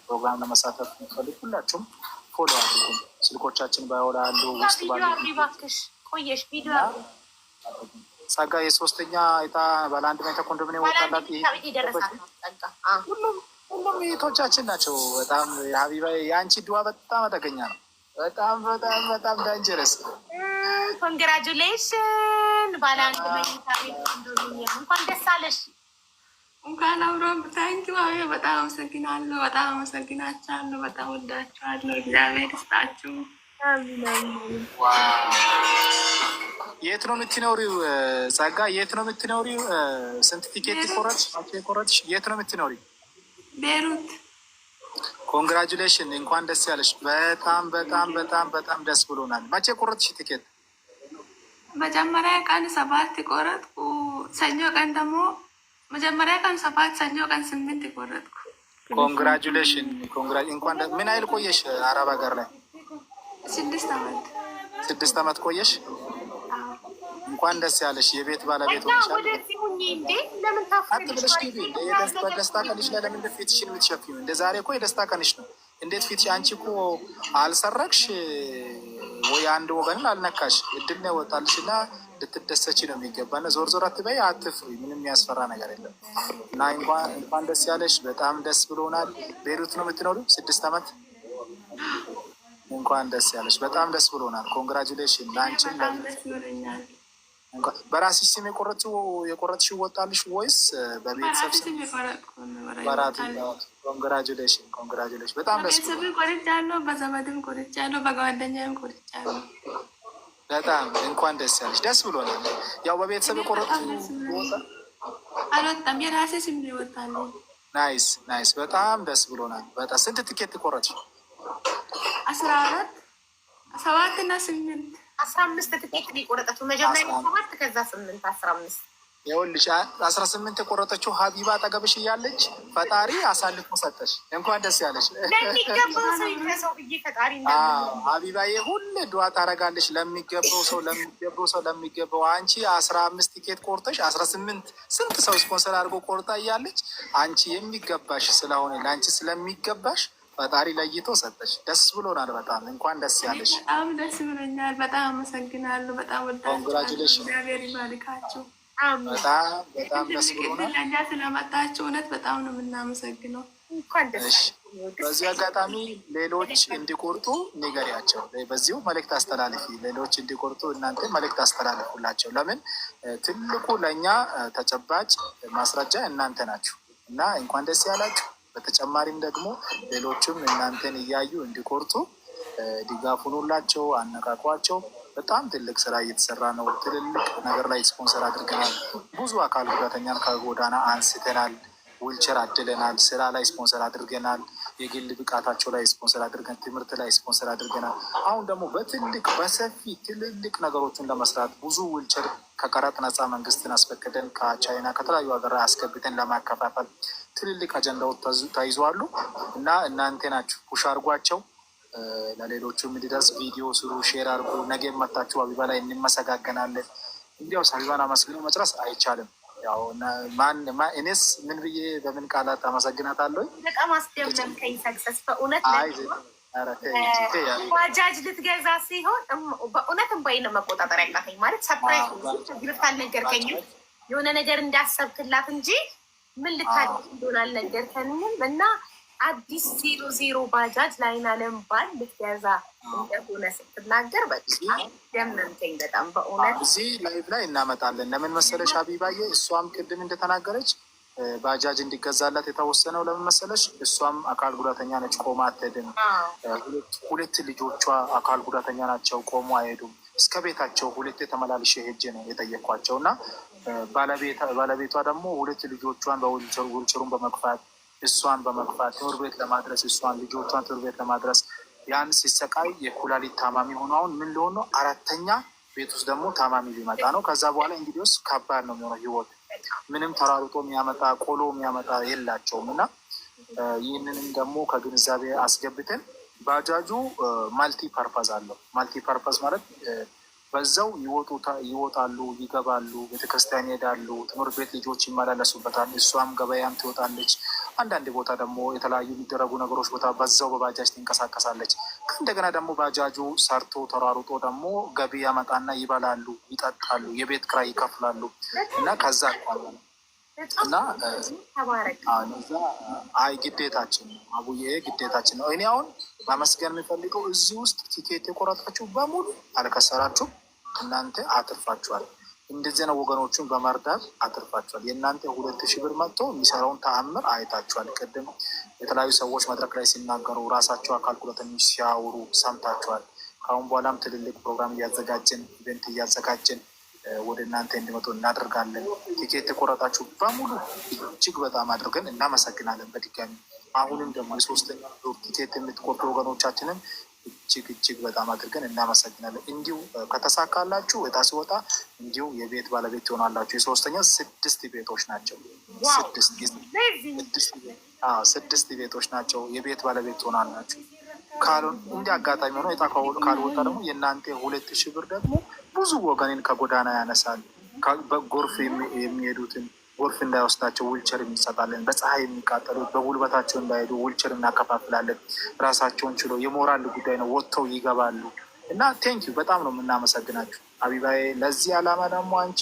ፕሮግራም ለመሳተፍ የምትፈልጉ ሁላችሁም ፎሎ አድርጉን። ስልኮቻችን ባይወላ ያሉ ውስጥ ቆየሽ ቪዲዮ ጸጋ የ3ኛ ዕጣ ባለ 1 መኝታ ኮንዶሚኒየም ወጣላት። ሁሉም እህቶቻችን ናቸው። በጣም ሀቢባ የአንቺ ድዋ በጣም አደገኛ ነው። በጣም በጣም በጣም ዳንጀረስ። ኮንግራጁሌሽን ባለ 1 መኝታ ቤት ኮንዶሚኒየም እንኳን ደስ አለሽ። እንኳን አብሮ ታንኪ። በጣም አመሰግናለሁ። በጣም አመሰግናችኋለሁ። በጣም ወዳችኋለሁ። እግዚአብሔር ይስጣችሁ። የት ነው የምትኖሪው? ጸጋ የት ነው የምትኖሪው? ስንት ቲኬት ቆረጥሽ? የት ነው የምትኖሪው? ቤሩት። ኮንግራጁሌሽን እንኳን ደስ ያለሽ። በጣም በጣም በጣም በጣም ደስ ብሎናል። መቼ ቆረጥሽ ቲኬት? መጀመሪያ ቀን 7 ቆረጥኩ። ሰኞ ቀን ደግሞ መጀመሪያ ቀን 7፣ ሰኞ ቀን 8 ቆረጥኩ። ኮንግራጁሌሽን እንኳን ምን አይል ቆየሽ አረብ ሀገር ላይ? 6 ዓመት። 6 ዓመት ቆየሽ? እንኳን ደስ ያለሽ። የቤት ባለቤት ሆነሻል። አትብለሽ ጊዜ በደስታ ቀንሽ ላይ ለምን ፊትሽን የምትሸፍኚው? እንደ ዛሬ እኮ የደስታ ቀንሽ ነው። እንዴት ፊትሽ? አንቺ እኮ አልሰረቅሽ ወይ አንድ ወገንን አልነካሽ። እድል ነው ያወጣልሽ እና ልትደሰች ነው የሚገባ። እና ዞር ዞር አትበይ፣ አትፍሪ። ምንም የሚያስፈራ ነገር የለም። እና እንኳን ደስ ያለሽ። በጣም ደስ ብሎናል። ቤሩት ነው የምትኖሪው? 6 ዓመት። እንኳን ደስ ያለሽ። በጣም ደስ ብሎናል። ኮንግራጁሌሽን ለአንቺም። በራስሽ ስም የቆረጥሽው ወጣልሽ ወይስ በቤተሰብ ስም? በራሱ። ኮንግራጁሌሽን ኮንግራጁሌሽን። በጣም ደስ ብሎናል። ቆርጫለሁ፣ በዘመድም ቆርጫለሁ፣ በጓደኛም ቆርጫለሁ። በጣም እንኳን ደስ ያለሽ። ደስ ብሎናል። ያው በቤተሰብ የቆረጡ አልወጣም፣ የራሴ ስም ይወጣል። ናይስ ናይስ። በጣም ደስ ብሎናል። በጣም ስንት ቲኬት ቆረጥሽ? 14፣ 7 እና 8 15 ቲኬት የቆረጠችው መጀመሪያ 7 ከዛ 8 15 ይኸውልሽ 18 የቆረጠችው ሀቢባ አጠገብሽ እያለች ፈጣሪ አሳልፎ ሰጠሽ። እንኳን ደስ ያለሽ። ለሚገባው ሰው ይድረሰው ብዬ ፈጣሪ ሀቢባዬ ሁሌ ዱዓ ታደርጋለች ለሚገባው ሰው ለሚገባው። አንቺ 15 ቲኬት ቆርጠሽ 18 ስንት ሰው ስፖንሰር አድርጎ ቆርጣ እያለች አንቺ የሚገባሽ ስለሆነ ለአንቺ ስለሚገባሽ ፈጣሪ ለይቶ ሰጠሽ። ደስ ብሎናል በጣም እንኳን ደስ ያለሽ። በጣም ደስ ብሎኛል። በጣም አመሰግናለሁ። በጣም ወዳችሁ። እግዚአብሔር ይባርካችሁ። በጣም ደስ ብሎናል። ለእኛ ስለመጣችሁ እውነት በጣም ነው የምናመሰግነው። በዚህ አጋጣሚ ሌሎች እንዲቆርጡ ንገሪያቸው። በዚሁ መልእክት አስተላልፊ። ሌሎች እንዲቆርጡ እናንተ መልእክት አስተላልፉላቸው። ለምን ትልቁ ለእኛ ተጨባጭ ማስረጃ እናንተ ናችሁ እና እንኳን ደስ ያላችሁ። በተጨማሪም ደግሞ ሌሎችም እናንተን እያዩ እንዲቆርጡ ድጋፉን ሁላቸው አነቃቋቸው። በጣም ትልቅ ስራ እየተሰራ ነው። ትልልቅ ነገር ላይ ስፖንሰር አድርገናል። ብዙ አካል ጉዳተኛን ከጎዳና አንስተናል። ዊልቸር አድለናል። ስራ ላይ ስፖንሰር አድርገናል። የግል ብቃታቸው ላይ ስፖንሰር አድርገን፣ ትምህርት ላይ ስፖንሰር አድርገናል። አሁን ደግሞ በትልቅ በሰፊ ትልልቅ ነገሮችን ለመስራት ብዙ ዊልቸር ከቀረጥ ነፃ መንግስትን አስፈቅደን ከቻይና ከተለያዩ ሀገር አስገብተን ለማከፋፈል ትልልቅ አጀንዳዎች ተይዘዋሉ እና እናንተ ናችሁ ፑሽ አድርጓቸው። ለሌሎቹም እንዲደርስ ቪዲዮ ስሩ፣ ሼር አድርጉ። ነገ መታችሁ ሀቢባ ላይ እንመሰጋገናለን። እንዲያውስ ሀቢባን አመስግኖ መጨረስ አይቻልም። ያው እኔስ ምን ብዬ በምን ቃላት አመሰግናታለሁ? በጣም አስደመምከኝ። ሰክሰስ በእውነት ባጃጅ ልትገዛ ሲሆን በእውነት እንባዬን መቆጣጠር ያቃተኝ ማለት ሰርፕራይዝ ግርፍ አልነገርከኝም። የሆነ ነገር እንዳሰብክላት እንጂ ምን ልታደርግ እንደሆነ አልነገርከኝም እና አዲስ 00 ባጃጅ ላይን አለም ባል ልትገዛ እንደሆነ ስትናገር በጣም ደመምከኝ። በጣም በእውነት እዚህ ላይቭ ላይ እናመጣለን። ለምን መሰለሽ ሀቢባዬ፣ እሷም ቅድም እንደተናገረች ባጃጅ እንዲገዛላት የተወሰነው ለምን መሰለሽ? እሷም አካል ጉዳተኛ ነች፣ ቆማ አትሄድም። ሁለት ልጆቿ አካል ጉዳተኛ ናቸው፣ ቆሞ አይሄዱም። እስከ ቤታቸው ሁለት የተመላልሽ ሄጄ ነው የጠየኳቸው እና ባለቤቷ ደግሞ ሁለት ልጆቿን በዊልቸሩን በመግፋት እሷን በመግፋት ትምህርት ቤት ለማድረስ እሷን ልጆቿን ትምህርት ቤት ለማድረስ ያን ሲሰቃይ የኩላሊት ታማሚ ሆኖ አሁን ምን ሊሆን ነው? አራተኛ ቤት ውስጥ ደግሞ ታማሚ ሊመጣ ነው። ከዛ በኋላ እንግዲህ ውስጥ ከባድ ነው የሚሆነው ህይወት። ምንም ተራርጦ የሚያመጣ ቆሎ የሚያመጣ የላቸውም እና ይህንንም ደግሞ ከግንዛቤ አስገብተን ባጃጁ ማልቲ ፐርፐዝ አለው። ማልቲ ፐርፐዝ ማለት በዛው ይወጣሉ፣ ይገባሉ፣ ቤተክርስቲያን ይሄዳሉ፣ ትምህርት ቤት ልጆች ይመላለሱበታል። እሷም ገበያም ትወጣለች። አንዳንድ ቦታ ደግሞ የተለያዩ የሚደረጉ ነገሮች ቦታ በዛው በባጃጅ ትንቀሳቀሳለች። እንደገና ደግሞ ባጃጁ ሰርቶ ተሯሩጦ ደግሞ ገቢ ያመጣና ይበላሉ፣ ይጠጣሉ፣ የቤት ኪራይ ይከፍላሉ እና ከዛ እና አይ ግዴታችን ነው አቡዬ፣ ግዴታችን ነው። እኔ አሁን ማመስገን የሚፈልገው እዚህ ውስጥ ቲኬት የቆረጣችሁ በሙሉ አልከሰራችሁም። እናንተ አትርፋችኋል። እንደዚህ ነው ወገኖቹን በመርዳት አትርፋችኋል። የእናንተ 2000 ብር መጥቶ የሚሰራውን ተአምር አይታችኋል። ቅድም የተለያዩ ሰዎች መድረክ ላይ ሲናገሩ ራሳቸው አካል ጉዳተኞች ሲያወሩ ሰምታችኋል። ከአሁን በኋላም ትልልቅ ፕሮግራም እያዘጋጀን ኢቨንት እያዘጋጀን ወደ እናንተ እንዲመጡ እናደርጋለን። ቲኬት የቆረጣችሁ በሙሉ እጅግ በጣም አድርገን እናመሰግናለን በድጋሚ። አሁንም ደግሞ የሶስተኛ ዙር ቲኬት የምትቆርጡ ወገኖቻችንን እጅግ በጣም አድርገን እናመሰግናለን። እንዲሁ ከተሳካላችሁ እጣ ሲወጣ እንዲሁ የቤት ባለቤት ትሆናላችሁ። የሶስተኛ 6 ቤቶች ናቸው። 6 ቤቶች ናቸው። የቤት ባለቤት ትሆናላችሁ። ካልሆን እንዲህ አጋጣሚ ሆኖ እጣ ካልወጣ ደግሞ የእናንተ 2000 ብር ደግሞ ብዙ ወገንን ከጎዳና ያነሳል። በጎርፍ የሚሄዱትን ጎርፍ እንዳይወስዳቸው ዊልቸር እንሰጣለን። በፀሐይ የሚቃጠሉት በጉልበታቸው እንዳይሄዱ ዊልቸር እናከፋፍላለን። ራሳቸውን ችሎ የሞራል ጉዳይ ነው፣ ወጥተው ይገባሉ እና ቴንኪዩ በጣም ነው የምናመሰግናችሁ አቢባዬ። ለዚህ ዓላማ ደግሞ አንቺ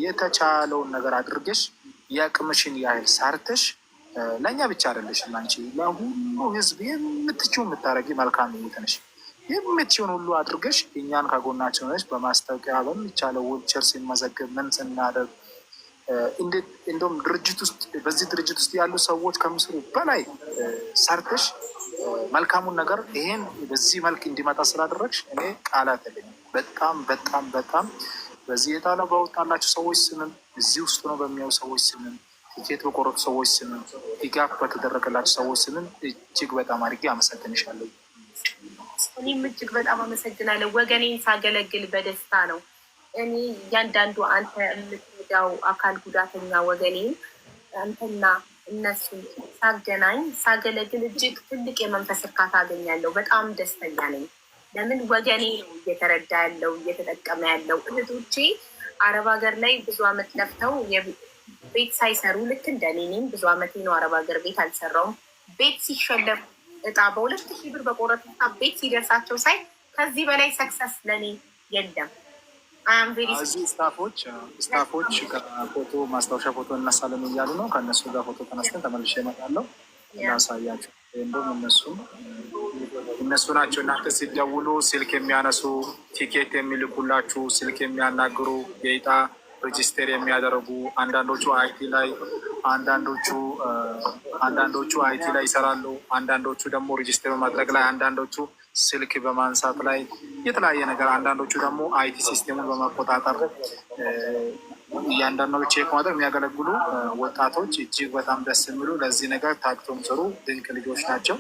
የተቻለውን ነገር አድርገሽ የአቅምሽን ያህል ሰርተሽ ለእኛ ብቻ አይደለሽም፣ አንቺ ለሁሉ ህዝብ የምትችው የምታደርጊ መልካም ነሽ። የምትችውን ሁሉ አድርገሽ እኛን ከጎናችን ሆነሽ በማስታወቂያ በሚቻለው ዊልቸር ሲመዘገብ ምን ስናደርግ እንደውም በዚህ ድርጅት ውስጥ ያሉ ሰዎች ከምስሩ በላይ ሰርተሽ መልካሙን ነገር ይሄን በዚህ መልክ እንዲመጣ ስላደረግሽ እኔ ቃላት የለኝም። በጣም በዚህ የጣለው በወጣላቸው ሰዎች ስምም እዚህ ውስጥ ነው በሚያዩ ሰዎች ስምም ቲኬት በቆረጡ ሰዎች ስምም ድጋፍ በተደረገላቸው ሰዎች ስምም እጅግ በጣም አድርጌ አመሰግንሻለሁ። እኔም እጅግ በጣም አመሰግናለሁ። ወገኔን ሳገለግል በደስታ ነው። እኔ እያንዳንዱ አንተ የምትሄዳው አካል ጉዳተኛ ወገኔ አንተና እነሱን ሳገለግል እጅግ ትልቅ የመንፈስ እርካታ አገኛለሁ። በጣም ደስተኛ ነኝ። ለምን ወገኔ ነው እየተረዳ ያለው እየተጠቀመ ያለው። እህቶቼ አረብ ሀገር ላይ ብዙ አመት ለፍተው ቤት ሳይሰሩ ልክ እንደኔ እኔም ብዙ አመቴ ነው አረብ ሀገር ቤት አልሰራውም። ቤት ሲሸለፍ እጣ በ2,000 ብር በቆረጡታ ቤት ሲደርሳቸው ሳይ ከዚህ በላይ ሰክሰስ ለኔ የለም። እዚህ ስታፎች ከፎቶ ማስታወሻ ፎቶ እነሳለን እያሉ ነው። ከእነሱ ጋር ፎቶ ተነስተን ተመልሼ እመጣለሁ ላሳያቸው። እንደውም እነሱ ናቸው እናንተ ሲደውሉ ስልክ የሚያነሱ፣ ቲኬት የሚልኩላችሁ፣ ስልክ የሚያናግሩ፣ የዕጣ ሬጂስተር የሚያደርጉ አንዳንዶቹ አንዳንዶቹ አይቲ ላይ ይሰራሉ። አንዳንዶቹ ደግሞ ሬጂስተር በማድረግ ላይ፣ አንዳንዶቹ ስልክ በማንሳት ላይ የተለያየ ነገር፣ አንዳንዶቹ ደግሞ አይቲ ሲስቴሙን በመቆጣጠር እያንዳንዱ ቼክ ማድረግ የሚያገለግሉ ወጣቶች እጅግ በጣም ደስ የሚሉ ለዚህ ነገር ታክቶም ስሩ ድንቅ ልጆች ናቸው።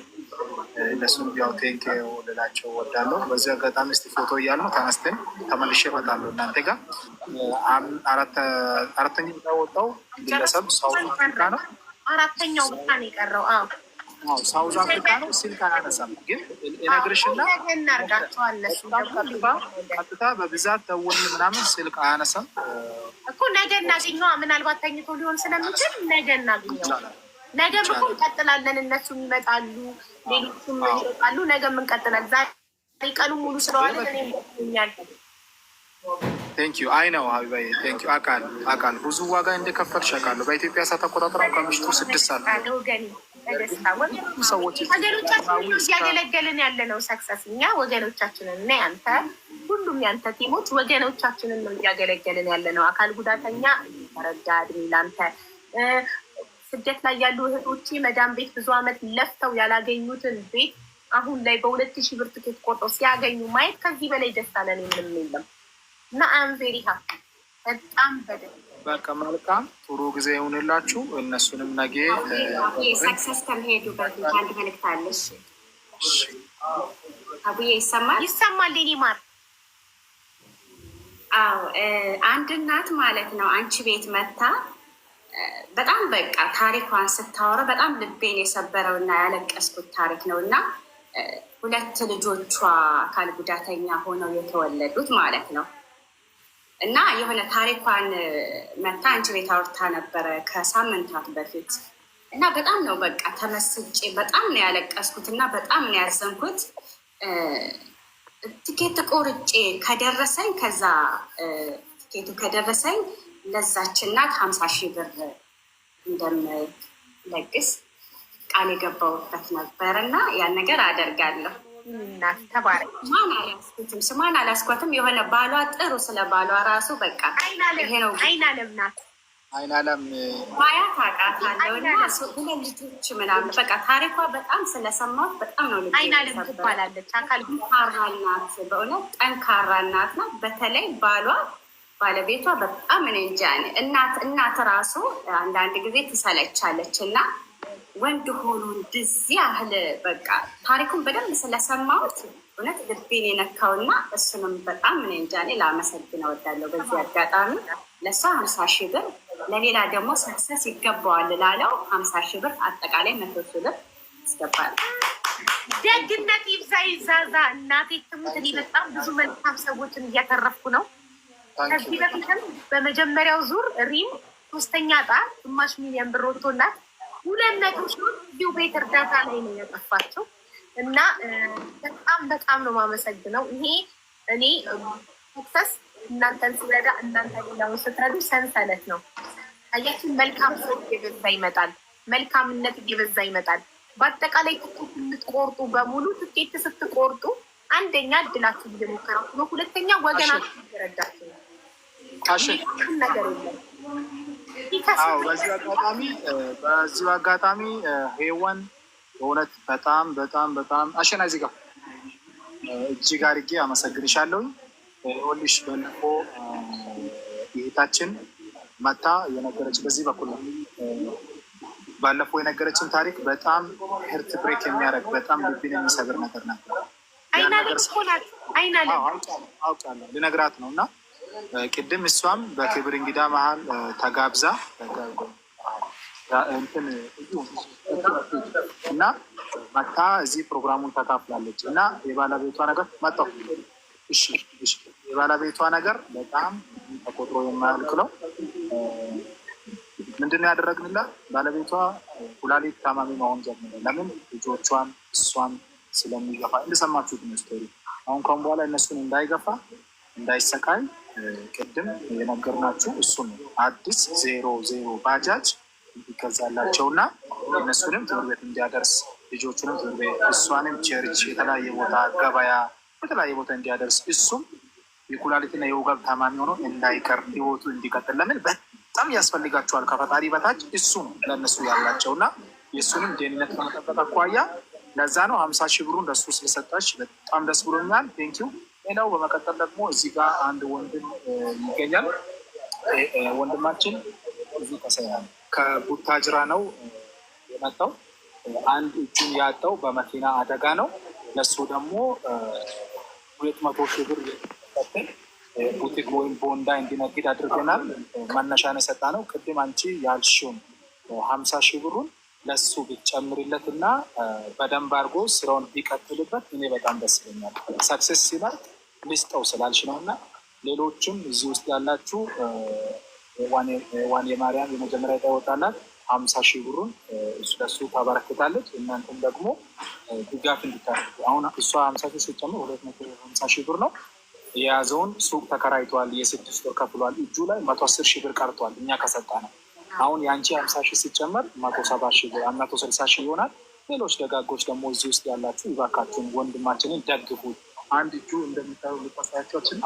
እነሱም ያው ቴንክ ልላቸው ወዳለሁ። በዚህ አጋጣሚ እስቲ ፎቶ እያሉ ተነስተን ተመልሼ እመጣለሁ እናንተ ጋር። አራተኛ ወጣው ግለሰብ ሳውዝ አፍሪካ ነው። አራተኛው ብቻ ነው የቀረው። ሳውዝ አፍሪካ ነው። ስልክ አያነሳም ግን እነግርሽና ቀጥታ በብዛት ደውል ምናምን ስልክ አያነሳም እኮ። ነገ እናገኘዋ። ምናልባት ተኝቶ ሊሆን ስለሚችል ነገ እናገኘዋ። ነገ እኮ እንቀጥላለን። እነሱም ይመጣሉ፣ ሌሎቹም ይመጣሉ። ነገም እንቀጥላለን። ዛሬ ቀኑ ሙሉ ስለዋለ እኔኛል። ቴንኪዩ። አይ ነው ሀቢባዬ ቴንኪዩ። አቃል ብዙ ዋጋ እንደከፈልሽ አውቃለሁ። በኢትዮጵያ ሰዓት አቆጣጠር ከምሽቱ 6 ሰዓት ወገኖቻችንን እያገለገልን ያለ ነው። ሰክሰስ እኛ ወገኖቻችንን እና ያንተ ሁሉም ያንተ ቲሞች ወገኖቻችንን ነው እያገለገልን ያለ ነው። አካል ጉዳተኛ ተረዳ። እድሜ ላንተ። ስደት ላይ ያሉ እህቶቼ መዳም ቤት ብዙ አመት ለፍተው ያላገኙትን ቤት አሁን ላይ በ2,000 ብር ትኬት ቆርጠው ሲያገኙ ማየት ከዚህ በላይ ደስታ ለኔ ምንም የለም እና አም ቬሪ ሃፒ በጣም በቃ መልካም ጥሩ ጊዜ ይሁንላችሁ። እነሱንም ነገ ሰክሰስ ከመሄዱ በፊት አንድ መልዕክት አለሽ። አቡዬ ይሰማል? ይሰማል። ሌኒ ማር አንድ እናት ማለት ነው አንቺ ቤት መታ በጣም በቃ ታሪኳን ስታወራ በጣም ልቤን የሰበረው እና ያለቀስኩት ታሪክ ነው እና 2 ልጆቿ አካል ጉዳተኛ ሆነው የተወለዱት ማለት ነው እና የሆነ ታሪኳን መታ አንቺ ቤት አውርታ ነበረ ከሳምንታት በፊት እና በጣም ነው በቃ ተመስጬ በጣም ነው ያለቀስኩት እና በጣም ነው ያዘንኩት። ትኬት ቆርጬ ከደረሰኝ ከዛ ትኬቱ ከደረሰኝ ለዛች እናት 50,000 ብር እንደምለግስ ቃል የገባሁበት ነበር እና ያን ነገር አደርጋለሁ። ስሟን አላስኳትም። የሆነ ባሏ ጥሩ ስለ ባሏ ራሱ በቃ ይሄ ነው። አይናለም ማያ ታውቃታለሁ እና 2 ልጆች ምናምን በቃ ታሪኳ በጣም ስለሰማሁት በጣም ነው። አይናለም ትባላለች። አካል ጠንካራ እናት፣ በእውነት ጠንካራ እናት ናት። በተለይ ባለቤቷ በጣም እኔ እንጃ እናት ራሱ አንዳንድ ጊዜ ትሰለቻለች እና ወንድ ሆኖ እንደዚህ ያህል በቃ ታሪኩን በደንብ ስለሰማሁት እውነት ልቤን የነካውና እሱንም በጣም እኔ እንጃ ላመሰግን እወዳለሁ። በዚህ አጋጣሚ ለእሷ 50,000 ብር ለሌላ ደግሞ ሰክሰስ ይገባዋል ላለው 50,000 ብር አጠቃላይ 100,000 ብር ያስገባል። ደግነት ይብዛ ይዛዛ። እናቴ ትሙት። እኔ በጣም ብዙ መልካም ሰዎችን እያተረፍኩ ነው። ከዚህ በፊትም በመጀመሪያው ዙር ሪም 3ኛ ዕጣ 500,000 ብር ወጥቶላት 200,000 እዚሁ ቤት እርዳታ ላይ ነው ያጠፋቸው እና በጣም ነው የማመሰግነው። ይሄ እኔ ሰክሰስ እናንተን ስረዳ እናንተ ሌላውን ስትረዱ ሰንሰለት ነው። አያችን መልካም ሰው እየበዛ ይመጣል። መልካምነት እየበዛ ይመጣል። በአጠቃላይ ትኬት የምትቆርጡ በሙሉ ትኬት ስትቆርጡ አንደኛ እድላችሁ እየሞከራችሁ ነው፣ ሁለተኛ ወገናችሁ እየረዳችሁ ነው። ነገር የለም። በዚሁ አጋጣሚ ሄዋን በእውነት በጣም አሸና እዚህ ጋር እጅግ አድርጌ አመሰግንሻለሁ። ወልሽ በልፎ ይሄታችን መታ የነገረች በዚህ በኩል ነው። ባለፈው የነገረችን ታሪክ በጣም ሄርት ብሬክ የሚያደርግ በጣም ልብን የሚሰብር ነገር ነበር። አውቃለሁ ልነግራት ነው እና ቅድም እሷም በክብር እንግዳ መሀል ተጋብዛ እና መታ እዚህ ፕሮግራሙን ተካፍላለች እና የባለቤቷ ነገር መጣው። እሺ የባለቤቷ ነገር በጣም ተቆጥሮ የማያልቅ ነው። ምንድን ነው ያደረግንላት? ባለቤቷ ኩላሊት ታማሚ መሆን ጀመረ። ለምን? ልጆቿን እሷን ስለሚገፋ እንደሰማችሁት ነው ስቶሪ። አሁን ካሁን በኋላ እነሱን እንዳይገፋ እንዳይሰቃይ ቅድም የነገርናችሁ እሱ ነው። አዲስ 00 ባጃጅ እንዲገዛላቸው እና እነሱንም ትምህርት ቤት እንዲያደርስ ልጆቹንም ትምህርት ቤት እሷንም ቸርች የተለያየ ቦታ ገበያ የተለያየ ቦታ እንዲያደርስ እሱም የኩላሊትና የወገብ ታማሚ ሆኖ እንዳይቀር ህይወቱ እንዲቀጥል ለምን በጣም ያስፈልጋቸዋል ከፈጣሪ በታች እሱ ነው ለእነሱ ያላቸው እና የእሱንም ደህንነት ከመጠበቅ አኳያ ለዛ ነው 50 ሺህ ብሩን ለሱ ስለሰጣች በጣም ደስ ብሎኛል። ቴንኪው። ሌላው በመቀጠል ደግሞ እዚህ ጋር አንድ ወንድም ይገኛል። ወንድማችን እዚህ ተሰያል ከቡታጅራ ነው የመጣው። አንድ እጁን ያጣው በመኪና አደጋ ነው። ለሱ ደግሞ 200 ሺህ ብር የሚቀጥል ቡቲክ ወይም ቦንዳ እንዲነግድ አድርገናል። መነሻን የሰጣ ነው። ቅድም አንቺ ያልሽውን 50 ሺህ ብሩን ለሱ ቢጨምርለት እና በደንብ አድርጎ ስራውን ቢቀጥልበት እኔ በጣም ደስ ይለኛል። ሰክሴስ ሲመርጥ ልስጠው ስላልሽ ነው እና ሌሎችም እዚህ ውስጥ ያላችሁ ዋን የማርያም የመጀመሪያ ይወጣላት 50 ሺህ ብሩን ለሱ ታበረክታለች። እናንተም ደግሞ ድጋፍ እንድታደርጉ አሁን እሷ 50 ሺህ ሲጨምር 250 ሺህ ብር ነው የያዘውን ሱቅ ተከራይቷል። የ6 ወር ከፍሏል። እጁ ላይ 110 ሺህ ብር ቀርቷል። እኛ ከሰጣ ነው አሁን የአንቺ 50 ሺህ ሲጨመር 170 ሺህ ብር 160 ሺህ ይሆናል። ሌሎች ደጋጎች ደግሞ እዚህ ውስጥ ያላችሁ ይባካችሁን ወንድማችንን ደግፉት። አንድ እጁ እንደሚታዩ ልታሳያቸችን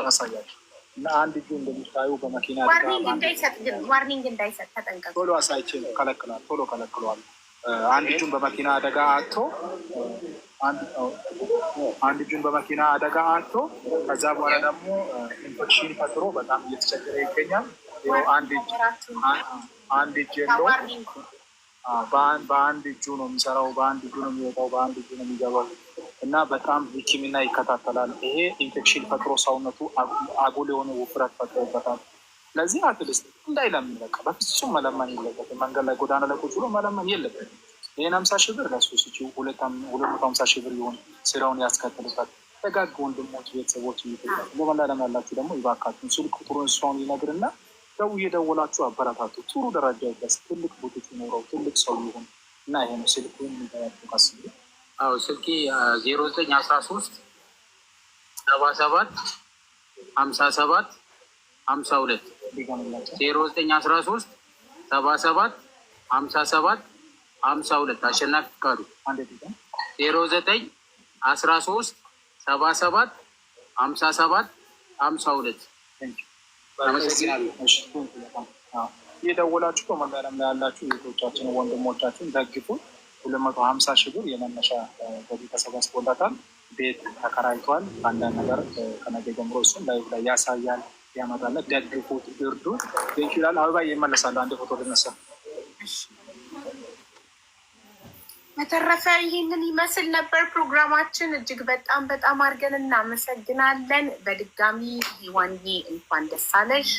ያሳያቸው እና አንድ እጁ እንደሚታዩ በመኪና ዋርኒንግ እንዳይሰጥ ተጠንቀቁ። ቶሎ አሳይቼ ከለክላል ቶሎ ከለክለዋል። አንድ እጁን በመኪና አደጋ አጥቶ አንድ እጁን በመኪና አደጋ አጥቶ ከዛ በኋላ ደግሞ ኢንፌክሽን ፈጥሮ በጣም እየተቸገረ ይገኛል። አንድ እጅ የለው በአንድ እጁ ነው የሚሰራው፣ በአንድ እጁ ነው የሚወጣው፣ በአንድ እጁ ነው የሚገባው እና በጣም ሕክምና ይከታተላል። ይሄ ኢንፌክሽን ፈጥሮ ሰውነቱ አጉል የሆነ ውፍረት ፈጥሮበታል። ስለዚህ አትሊስት እንዳይለምን በቃ በፍጹም መለመን የለበትም። መንገድ ላይ ጎዳና ላይ ቁጭ ብሎ መለመን የለበትም። ይህን 50 ሺህ ብር ለሱ ስጪው፣ 250 ሺህ ብር ይሆን ስራውን ያስከትልበት። ደጋግ ወንድሞች ቤተሰቦች ይጠቃል። በመላለም ያላችሁ ደግሞ ይባካችሁን ስልክ ቁጥሩን እሷን ይነግርና እየደወላችሁ አበረታቱ። ጥሩ ደረጃ ይደርስ፣ ትልቅ ቦታዎች ይኖረው፣ ትልቅ ሰው ይሁን እና ይሄ ነው ስልኩ የሚቀስ ስልኬ 0913 77 57 52 0913 77 57 52 አሸናፊ ፍቃዱ 0913 77 57 52 የደወላችሁ በመላለም ላይ ያላችሁ ቤቶቻችን ወንድሞቻችን ደግፉ። 250 ሺህ ብር የመነሻ ገቢ ተሰባስቦላታል። ቤት ተከራይቷል። አንዳንድ ነገር ከነገ ጀምሮ እሱን ላይ ያሳያል፣ ያመጣለት። ደግፉት፣ እርዱት። ይችላል። አበባ ይመለሳሉ። አንድ ፎቶ ልነሳ። በተረፈ ይህንን ይመስል ነበር ፕሮግራማችን። እጅግ በጣም በጣም አድርገን እናመሰግናለን። በድጋሚ ሔዋንዬ እንኳን ደስ አለሽ።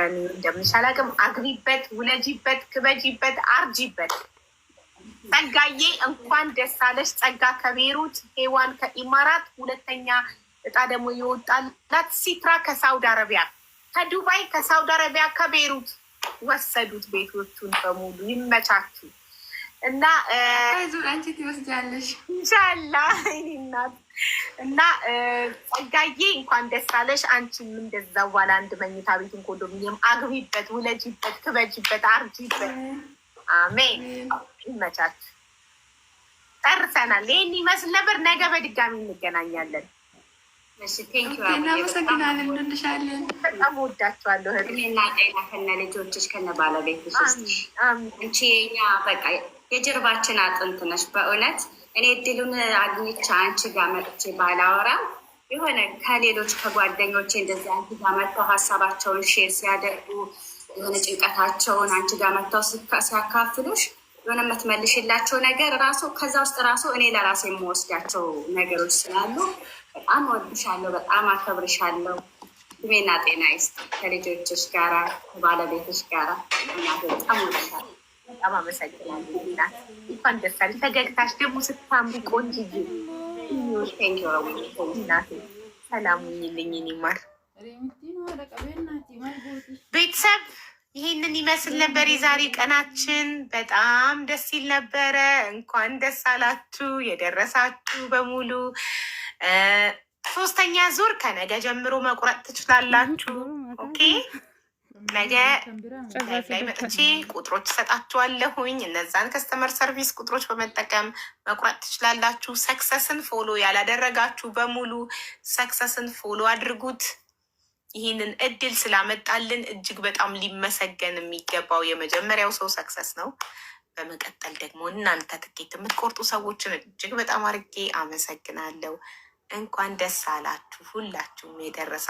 እንደምሻል አቅም አግቢበት፣ ውለጂበት፣ ክበጂበት፣ አርጂበት። ጸጋዬ እንኳን ደስ አለሽ። ጸጋ ከቤሩት፣ ሔዋን ከኢማራት፣ ሁለተኛ እጣ ደግሞ የወጣላት ሲትራ ከሳውዲ አረቢያ፣ ከዱባይ፣ ከሳውዲ አረቢያ፣ ከቤሩት ወሰዱት ቤቶቹን በሙሉ። ይመቻችሁ እና አንቺ ትወስጃለሽ ኢንሻላህ እናት እና ጸጋዬ እንኳን ደስ አለሽ። አንቺም እንደዛ ዋላ አንድ መኝታ ቤትን ኮንዶሚኒየም አግቢበት፣ ውለጂበት፣ ክበጂበት፣ አርጂበት። አሜን። ይመቻችሁ። ጨርሰናል። ይህን ይመስል ነበር። ነገ በድጋሚ እንገናኛለን። እናመሰግናለን። እንወድሻለን። በጣም ወዳችኋለሁ። እድሜና ጤና ከነ ልጆችሽ ከነ ባለቤትሽ አንቺ የኛ በቃ የጀርባችን አጥንት ነሽ። በእውነት እኔ እድሉን አግኝቼ አንቺ ጋር መጥቼ ባላወራ የሆነ ከሌሎች ከጓደኞቼ እንደዚህ አንቺ ጋር መጥተው ሀሳባቸውን ሼር ሲያደርጉ የሆነ ጭንቀታቸውን አንቺ ጋር መጥተው ሲያካፍሉሽ የሆነ የምትመልሽላቸው ነገር ራሱ ከዛ ውስጥ ራሱ እኔ ለራሴ የምወስዳቸው ነገሮች ስላሉ በጣም ወድሻለሁ፣ በጣም አከብርሻለሁ። እድሜና ጤና ይስጥ ከልጆችሽ ጋራ ከባለቤትሽ ጋራ እናቴ በጣም ወድሻለሁ። በጣም አመሰግናለሁ እናት። እንኳን ደስ አለሽ። ፈገግታሽ ደግሞ ስታምሪ ቆንጅዬ እናቴ። ሰላም ሁኚልኝ ይማር ቤተሰብ። ይህንን ይመስል ነበር የዛሬ ቀናችን። በጣም ደስ ይል ነበረ። እንኳን ደስ አላችሁ የደረሳችሁ በሙሉ። 3ኛ ዙር ከነገ ጀምሮ መቁረጥ ትችላላችሁ። ኦኬ ነገ ላይ መጥቼ ቁጥሮች እሰጣችኋለሁኝ። እነዛን ከስተመር ሰርቪስ ቁጥሮች በመጠቀም መቁረጥ ትችላላችሁ። ሰክሰስን ፎሎ ያላደረጋችሁ በሙሉ ሰክሰስን ፎሎ አድርጉት። ይህንን እድል ስላመጣልን እጅግ በጣም ሊመሰገን የሚገባው የመጀመሪያው ሰው ሰክሰስ ነው። በመቀጠል ደግሞ እናንተ ትኬት የምትቆርጡ ሰዎችን እጅግ በጣም አድርጌ አመሰግናለሁ። እንኳን ደስ አላችሁ ሁላችሁም የደረሳ